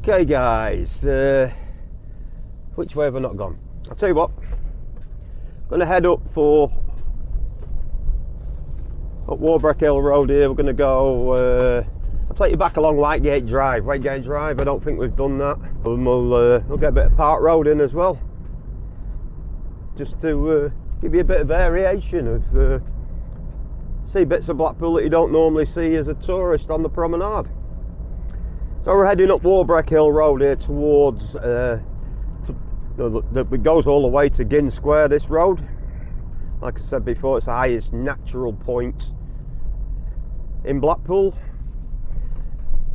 Okay guys, which way have I not gone? I'll tell you what, I'm going to head up Warbreck Hill Road here. We're going to go, I'll take you back along Whitegate Drive. I don't think we've done that. And we'll get a bit of Park Road in as well. Just to give you a bit of variation of, see bits of Blackpool that you don't normally see as a tourist on the promenade. So we're heading up Warbreck Hill Road here towards, it goes all the way to Ginn Square, this road. Like I said before, it's the highest natural point in Blackpool.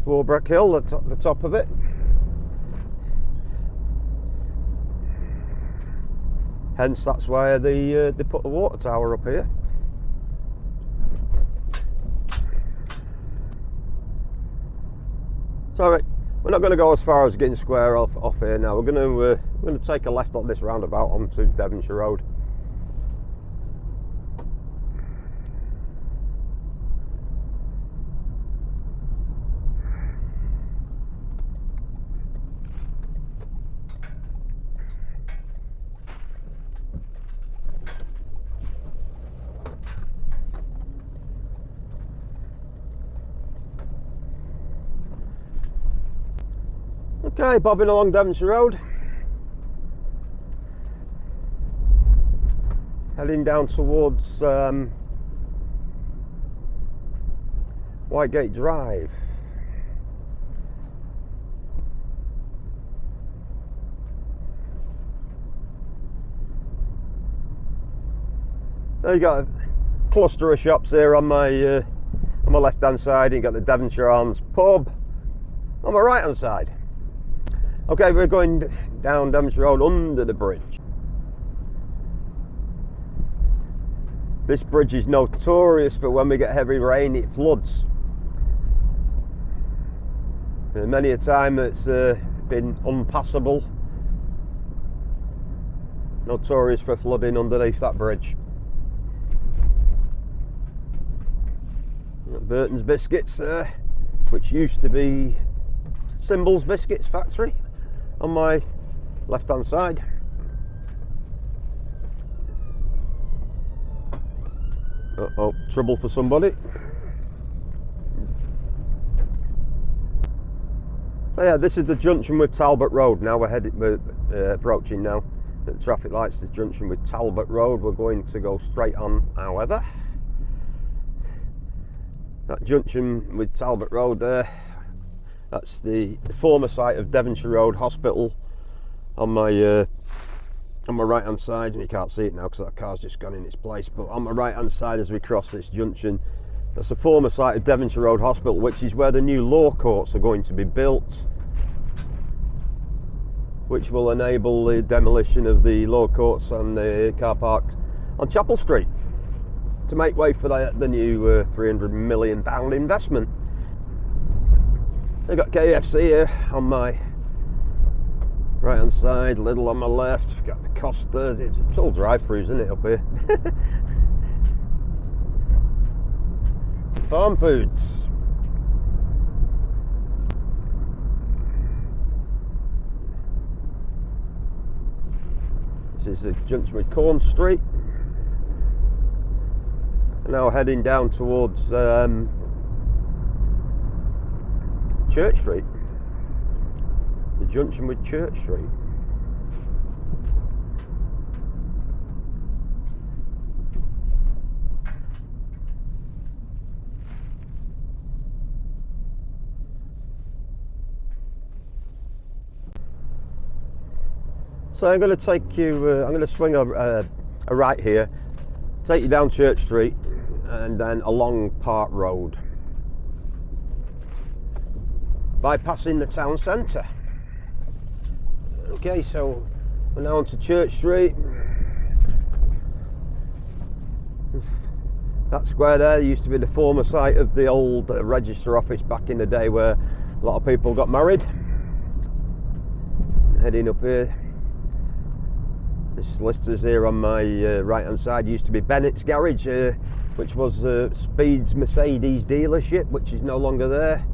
Warbreck Hill, the top of it. Hence, that's why they put the water tower up here. So we're not going to go as far as Ginn Square off here now. We're going to take a left on this roundabout onto Devonshire Road. Okay, bobbing along Devonshire Road, heading down towards Whitegate Drive. So you got a cluster of shops here on my left hand side. You got the Devonshire Arms pub on my right hand side. Okay, we're going down Devonshire Road under the bridge. This bridge is notorious for when we get heavy rain, it floods. Many a time it's been unpassable. Notorious for flooding underneath that bridge. Burton's Biscuits there, which used to be Symbols Biscuits factory, on my left hand side. Uh-oh, trouble for somebody. So yeah, this is the junction with Talbot Road. Now we're approaching now the traffic lights, the junction with Talbot Road. We're going to go straight on, however. That junction with Talbot Road there, that's the former site of Devonshire Road Hospital on my right hand side. You can't see it now because that car's just gone in its place, but on my right hand side as we cross this junction, that's the former site of Devonshire Road Hospital, which is where the new law courts are going to be built, which will enable the demolition of the law courts and the car park on Chapel Street to make way for the new £300 million investment. I've got KFC here on my right hand side, Lidl on my left. I've got the Costa. It's all drive-throughs, isn't it, up here? Farm Foods. This is the junction with Corn Street. And now heading down towards Church Street, the junction with Church Street. So I'm going to take you, I'm going to swing a right here, take you down Church Street and then along Park Road, bypassing the town centre. Okay, so we're now onto Church Street. That square there used to be the former site of the old register office back in the day where a lot of people got married. Heading up here, the solicitors here on my right hand side used to be Bennett's Garage, which was Speed's Mercedes dealership, which is no longer there.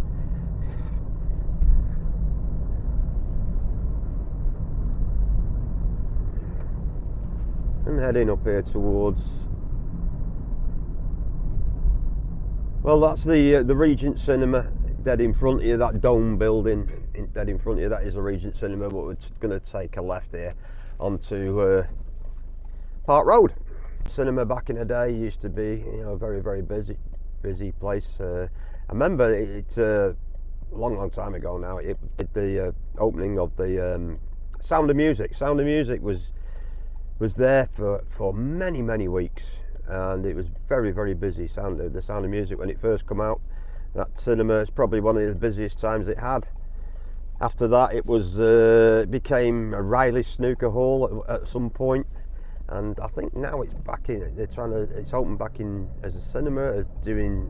and heading up here towards, well, that's the Regent Cinema, dead in front of you, that dome building, dead in front of you, that is the Regent Cinema, but we're going to take a left here onto Park Road. Cinema back in the day used to be, you know, a very, very busy place. I remember it a long time ago now, the opening of the Sound of Music. Sound of Music was there for many weeks, and it was very, very busy. The Sound of Music, when it first come out, that cinema is probably one of the busiest times it had. After that, it became a Riley Snooker Hall at some point, and I think now it's back in. It's opened back in as a cinema, doing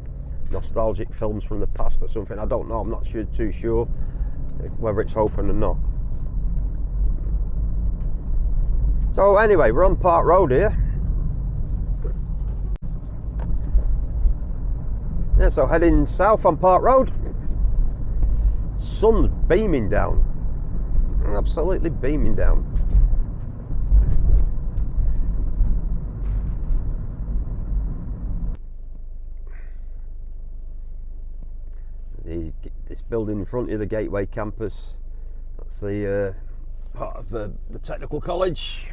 nostalgic films from the past or something. I don't know. I'm not too sure whether it's open or not. So anyway, we're on Park Road here. Yeah, so heading south on Park Road. Sun's beaming down, absolutely beaming down. This building in front of the Gateway campus, that's the part of the technical college.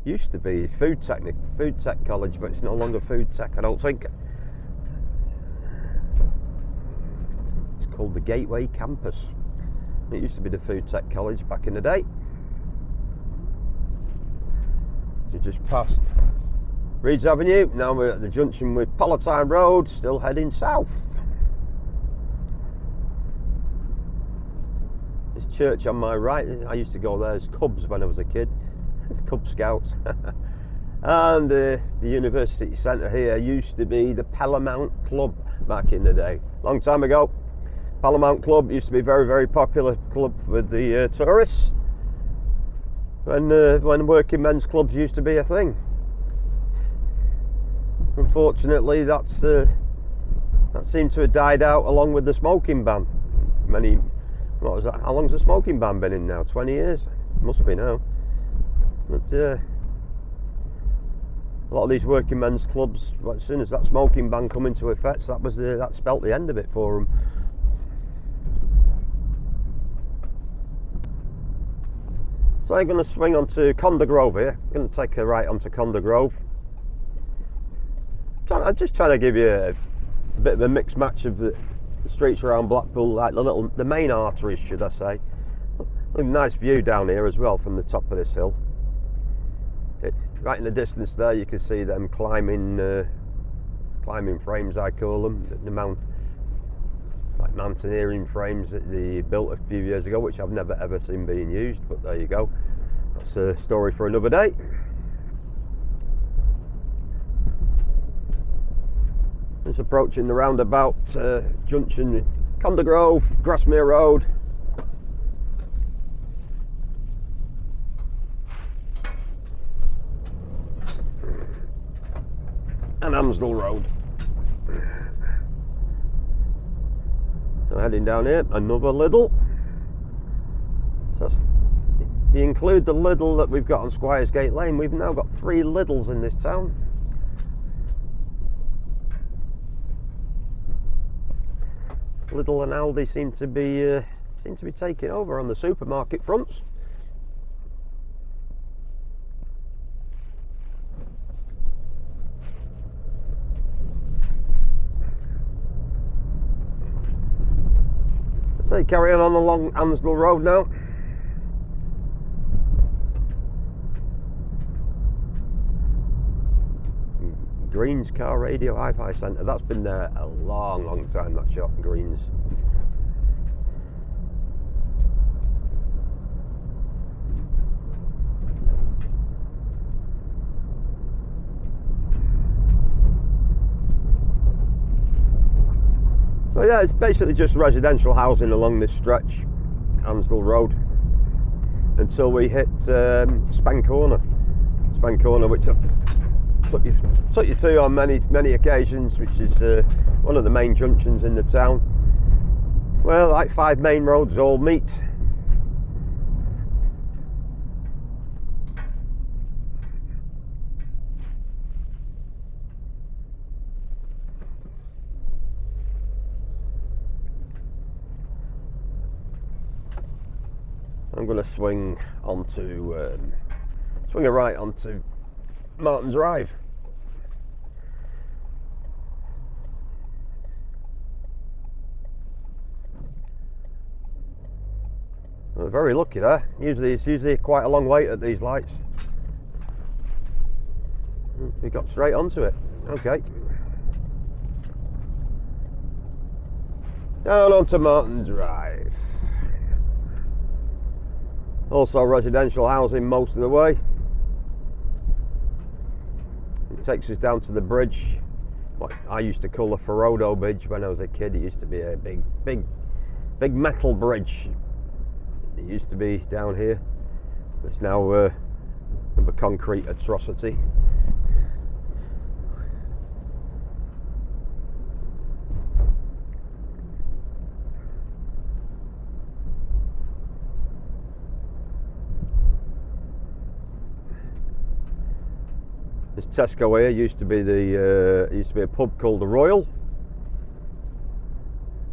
Used to be food tech college, but it's no longer food tech, I don't think. It's called the Gateway campus. It used to be the food tech college back in the day. So just past Reeds Avenue, now we're at the junction with Palatine Road, still heading south. This church on my right, I used to go there as Cubs when I was a kid, Cub Scouts. And the University Centre here used to be the Paramount Club back in the day, long time ago. Paramount Club used to be a very, very popular club with the tourists, when working men's clubs used to be a thing. Unfortunately, that seemed to have died out along with the smoking ban. What was that? How long's the smoking ban been in now? 20 years? Must be now. But a lot of these working men's clubs, as soon as that smoking ban come into effect, that spelt the end of it for them. So I'm going to swing onto Condor Grove here. I'm going to take a right onto Condor Grove. I'm just trying to give you a bit of a mixed match of the streets around Blackpool, like the main arteries, should I say. A nice view down here as well from the top of this hill. Right in the distance there, you can see them climbing frames, I call them. Like mountaineering frames that they built a few years ago, which I've never ever seen being used, but there you go. That's a story for another day. It's approaching the roundabout junction with Condor Grove, Grasmere Road. And Ansley Road. So heading down here, another Lidl. So you include the Lidl that we've got on Squires Gate Lane, we've now got 3 Lidls in this town. Lidl and Aldi seem to be taking over on the supermarket fronts. So carry on along Ansley Road now. Green's Car Radio Hi-Fi Centre, that's been there a long time, that shop, Green's. So yeah, it's basically just residential housing along this stretch, Ansley Road, until we hit Span Corner, which took you to on many occasions, which is one of the main junctions in the town. Well, like 5 main roads all meet. I'm going to swing onto, swing a right onto Martin Drive. I'm very lucky there. It's usually quite a long wait at these lights. We got straight onto it. Okay. Down onto Martin Drive. Also residential housing most of the way. It takes us down to the bridge. What I used to call the Ferodo Bridge when I was a kid. It used to be a big metal bridge. It used to be down here. It's now a concrete atrocity. This Tesco here used to be a pub called the Royal,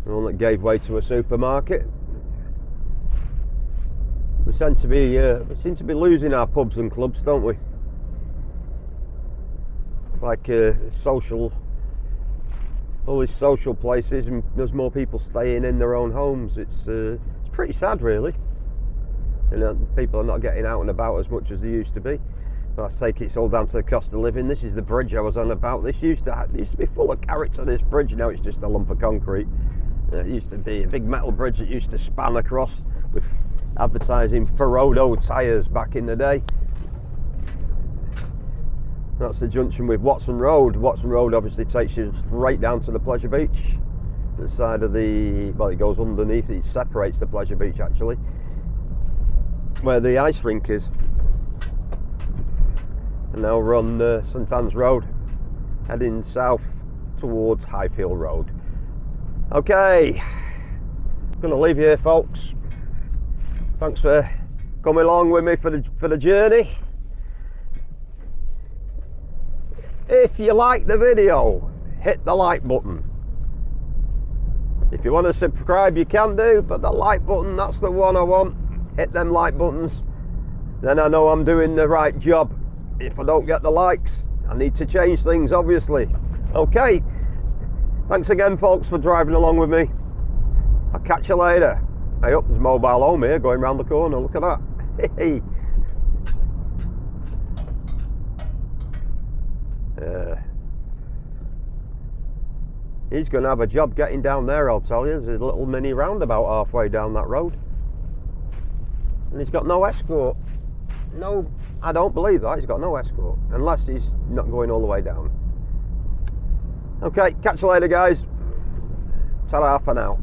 the one that gave way to a supermarket. We seem to be losing our pubs and clubs, don't we? Like all these social places, and there's more people staying in their own homes. It's pretty sad, really. You know, people are not getting out and about as much as they used to be. But I take it's all down to the cost of living. This is the bridge I was on about. This used to be full of character, this bridge. Now it's just a lump of concrete. It used to be a big metal bridge that used to span across with advertising Ferodo tyres back in the day. That's the junction with Watson Road. Watson Road obviously takes you straight down to the Pleasure Beach. The side of it goes underneath, it separates the Pleasure Beach actually, where the ice rink is. And now we're on St Anne's Road, heading south towards Highfield Road. Okay, I'm going to leave you here, folks. Thanks for coming along with me for the journey. If you like the video, hit the like button. If you want to subscribe, you can do, but the like button, that's the one I want. Hit them like buttons, then I know I'm doing the right job. If I don't get the likes, I need to change things, obviously. Okay, thanks again, folks, for driving along with me. I'll catch you later. Hey, up, there's a mobile home here going round the corner. Look at that. Hey. He's going to have a job getting down there, I'll tell you. There's a little mini roundabout halfway down that road. And he's got no escort. No, I don't believe that. He's got no escort. Unless he's not going all the way down. Okay, catch you later, guys. Ta-ra for now.